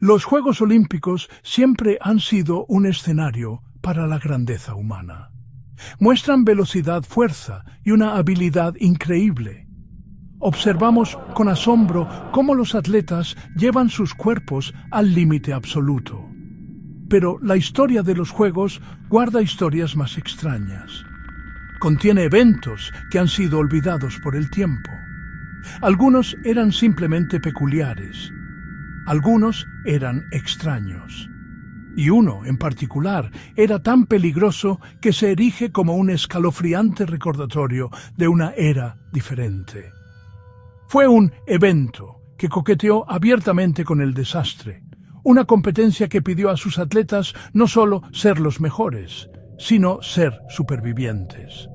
Los Juegos Olímpicos siempre han sido un escenario para la grandeza humana. Muestran velocidad, fuerza y una habilidad increíble. Observamos con asombro cómo los atletas llevan sus cuerpos al límite absoluto. Pero la historia de los Juegos guarda historias más extrañas. Contiene eventos que han sido olvidados por el tiempo. Algunos eran simplemente peculiares. Algunos eran extraños. Y uno, en particular, era tan peligroso que se erige como un escalofriante recordatorio de una era diferente. Fue un evento que coqueteó abiertamente con el desastre, una competencia que pidió a sus atletas no solo ser los mejores, sino ser supervivientes.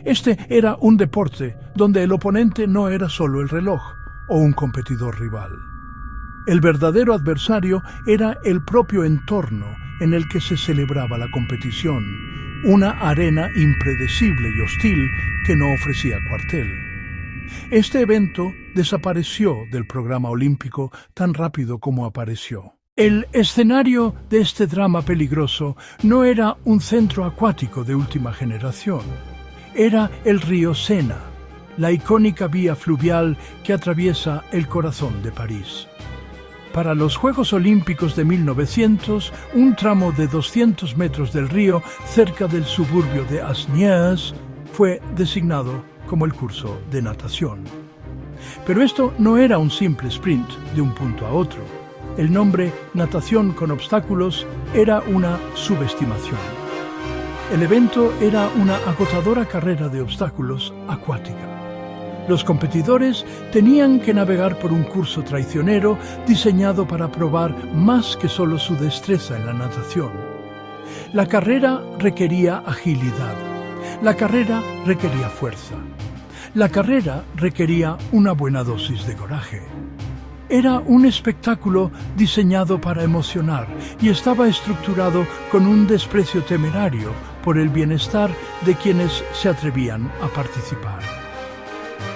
Este era un deporte donde el oponente no era solo el reloj o un competidor rival. El verdadero adversario era el propio entorno en el que se celebraba la competición, una arena impredecible y hostil que no ofrecía cuartel. Este evento desapareció del programa olímpico tan rápido como apareció. El escenario de este drama peligroso no era un centro acuático de última generación. Era el río Sena, la icónica vía fluvial que atraviesa el corazón de París. Para los Juegos Olímpicos de 1900, un tramo de 200 metros del río, cerca del suburbio de Asnières, fue designado como el curso de natación. Pero esto no era un simple sprint de un punto a otro. El nombre natación con obstáculos era una subestimación. El evento era una agotadora carrera de obstáculos acuática. Los competidores tenían que navegar por un curso traicionero diseñado para probar más que solo su destreza en la natación. La carrera requería agilidad. La carrera requería fuerza. La carrera requería una buena dosis de coraje. Era un espectáculo diseñado para emocionar y estaba estructurado con un desprecio temerario por el bienestar de quienes se atrevían a participar.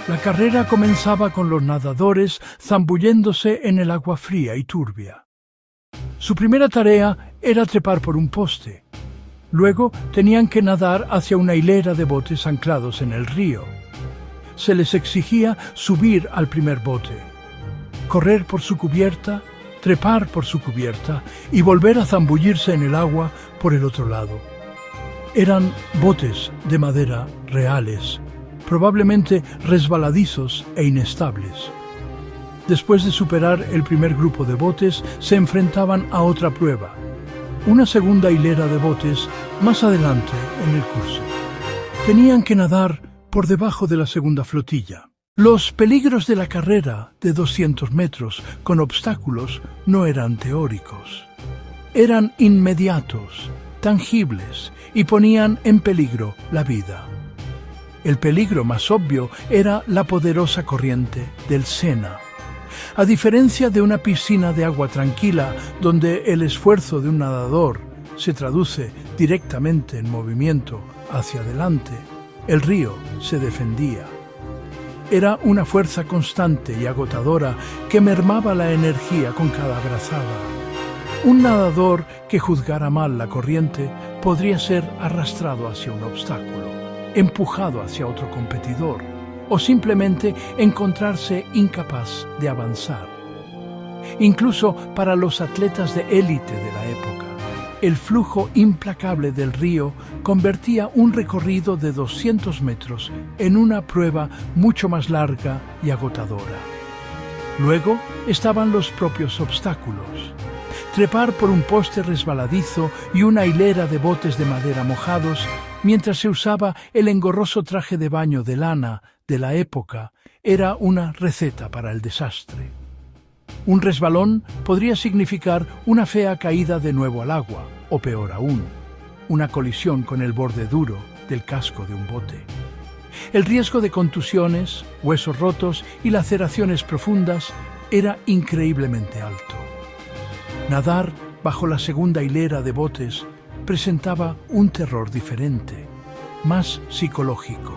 La carrera comenzaba con los nadadores zambulléndose en el agua fría y turbia. Su primera tarea era trepar por un poste. Luego tenían que nadar hacia una hilera de botes anclados en el río. Se les exigía subir al primer bote, correr por su cubierta, trepar por su cubierta y volver a zambullirse en el agua por el otro lado. Eran botes de madera reales, probablemente resbaladizos e inestables. Después de superar el primer grupo de botes, se enfrentaban a otra prueba, una segunda hilera de botes más adelante en el curso. Tenían que nadar por debajo de la segunda flotilla. Los peligros de la carrera de 200 metros con obstáculos no eran teóricos. Eran inmediatos, tangibles y ponían en peligro la vida. El peligro más obvio era la poderosa corriente del Sena. A diferencia de una piscina de agua tranquila, donde el esfuerzo de un nadador se traduce directamente en movimiento hacia adelante, el río se defendía. Era una fuerza constante y agotadora que mermaba la energía con cada brazada. Un nadador que juzgara mal la corriente podría ser arrastrado hacia un obstáculo, empujado hacia otro competidor o simplemente encontrarse incapaz de avanzar. Incluso para los atletas de élite de la época, el flujo implacable del río convertía un recorrido de 200 metros en una prueba mucho más larga y agotadora. Luego estaban los propios obstáculos. Trepar por un poste resbaladizo y una hilera de botes de madera mojados mientras se usaba el engorroso traje de baño de lana de la época era una receta para el desastre. Un resbalón podría significar una fea caída de nuevo al agua, o peor aún, una colisión con el borde duro del casco de un bote. El riesgo de contusiones, huesos rotos y laceraciones profundas era increíblemente alto. Nadar bajo la segunda hilera de botes presentaba un terror diferente, más psicológico.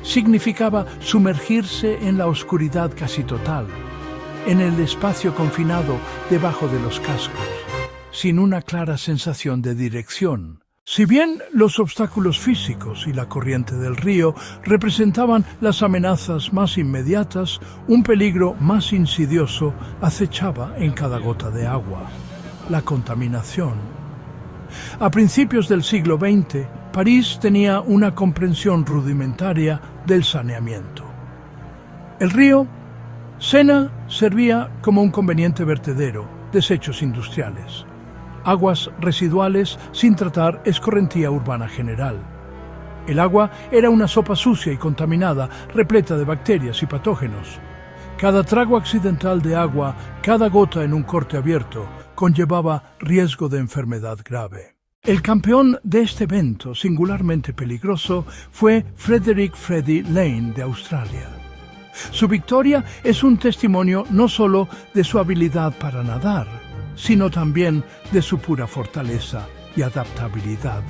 Significaba sumergirse en la oscuridad casi total, en el espacio confinado debajo de los cascos, sin una clara sensación de dirección. Si bien los obstáculos físicos y la corriente del río representaban las amenazas más inmediatas, un peligro más insidioso acechaba en cada gota de agua: la contaminación. A principios del siglo XX, París tenía una comprensión rudimentaria del saneamiento. El río Sena servía como un conveniente vertedero, desechos industriales. Aguas residuales sin tratar escorrentía urbana general. El agua era una sopa sucia y contaminada, repleta de bacterias y patógenos. Cada trago accidental de agua, cada gota en un corte abierto, conllevaba riesgo de enfermedad grave. El campeón de este evento singularmente peligroso fue Frederick "Freddy" Lane de Australia. Su victoria es un testimonio no solo de su habilidad para nadar, sino también de su pura fortaleza y adaptabilidad.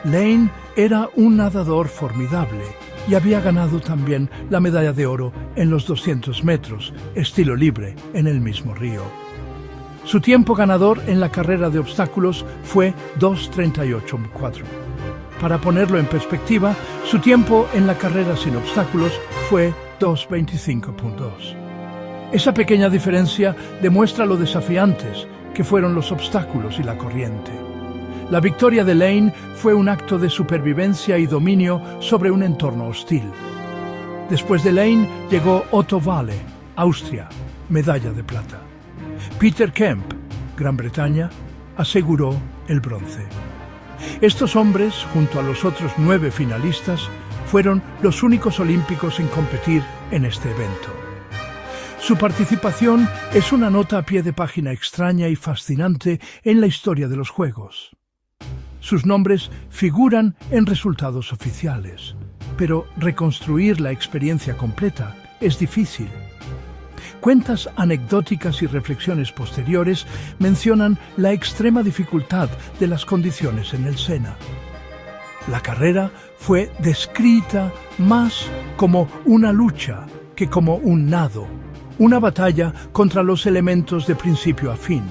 Lane era un nadador formidable y había ganado también la medalla de oro en los 200 metros, estilo libre, en el mismo río. Su tiempo ganador en la carrera de obstáculos fue 2:38.4. Para ponerlo en perspectiva, su tiempo en la carrera sin obstáculos fue 2:25.2. Esa pequeña diferencia demuestra lo desafiantes que fueron los obstáculos y la corriente. La victoria de Lane fue un acto de supervivencia y dominio sobre un entorno hostil. Después de Lane llegó Otto Wahle, Austria, medalla de plata. Peter Kemp, Gran Bretaña, aseguró el bronce. Estos hombres, junto a los otros 9 finalistas, fueron los únicos olímpicos en competir en este evento. Su participación es una nota a pie de página extraña y fascinante en la historia de los Juegos. Sus nombres figuran en resultados oficiales, pero reconstruir la experiencia completa es difícil. Cuentas anecdóticas y reflexiones posteriores mencionan la extrema dificultad de las condiciones en el Sena. La carrera fue descrita más como una lucha que como un nado, una batalla contra los elementos de principio a fin.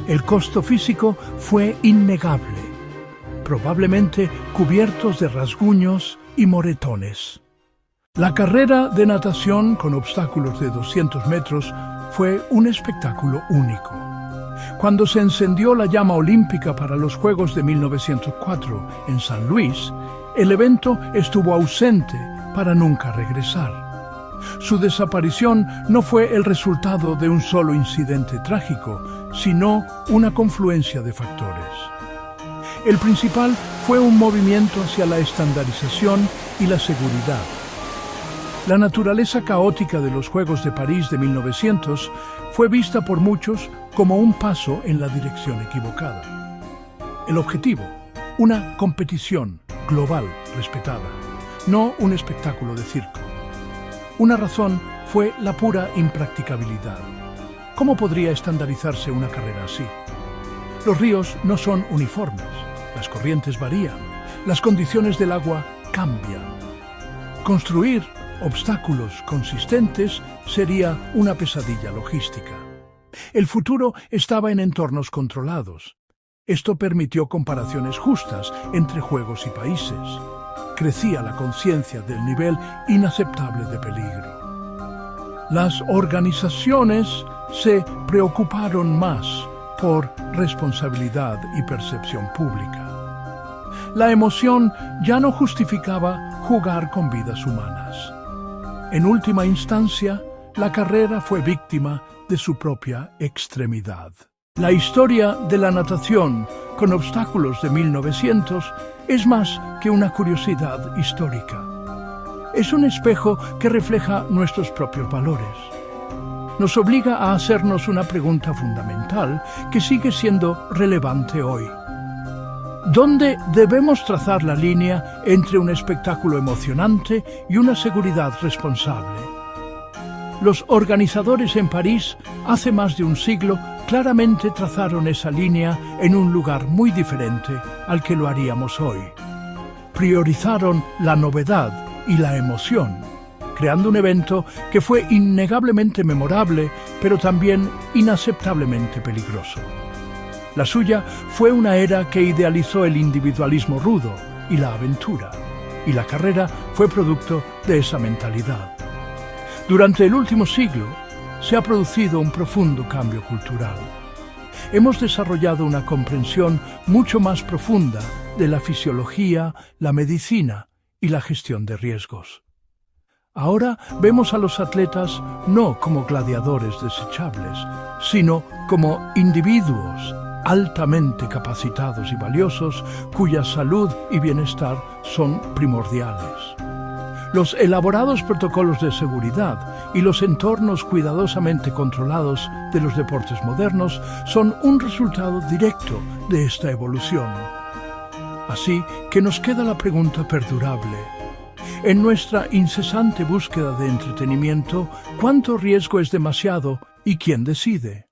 El costo físico fue innegable, probablemente cubiertos de rasguños y moretones. La carrera de natación con obstáculos de 200 metros fue un espectáculo único. Cuando se encendió la llama olímpica para los Juegos de 1904 en San Luis, el evento estuvo ausente para nunca regresar. Su desaparición no fue el resultado de un solo incidente trágico, sino una confluencia de factores. El principal fue un movimiento hacia la estandarización y la seguridad. La naturaleza caótica de los Juegos de París de 1900 fue vista por muchos como un paso en la dirección equivocada. El objetivo, una competición global respetada, no un espectáculo de circo. Una razón fue la pura impracticabilidad. ¿Cómo podría estandarizarse una carrera así? Los ríos no son uniformes, las corrientes varían, las condiciones del agua cambian. Construir obstáculos consistentes sería una pesadilla logística. El futuro estaba en entornos controlados. Esto permitió comparaciones justas entre juegos y países. Crecía la conciencia del nivel inaceptable de peligro. Las organizaciones se preocuparon más por responsabilidad y percepción pública. La emoción ya no justificaba jugar con vidas humanas. En última instancia, la carrera fue víctima de su propia extremidad. La historia de la natación con obstáculos de 1900 es más que una curiosidad histórica. Es un espejo que refleja nuestros propios valores. Nos obliga a hacernos una pregunta fundamental que sigue siendo relevante hoy. ¿Dónde debemos trazar la línea entre un espectáculo emocionante y una seguridad responsable? Los organizadores en París, hace más de un siglo, claramente trazaron esa línea en un lugar muy diferente al que lo haríamos hoy. Priorizaron la novedad y la emoción, creando un evento que fue innegablemente memorable, pero también inaceptablemente peligroso. La suya fue una era que idealizó el individualismo rudo y la aventura, y la carrera fue producto de esa mentalidad. Durante el último siglo, se ha producido un profundo cambio cultural. Hemos desarrollado una comprensión mucho más profunda de la fisiología, la medicina y la gestión de riesgos. Ahora vemos a los atletas no como gladiadores desechables, sino como individuos altamente capacitados y valiosos cuya salud y bienestar son primordiales. Los elaborados protocolos de seguridad y los entornos cuidadosamente controlados de los deportes modernos son un resultado directo de esta evolución. Así que nos queda la pregunta perdurable. En nuestra incesante búsqueda de entretenimiento, ¿cuánto riesgo es demasiado y quién decide?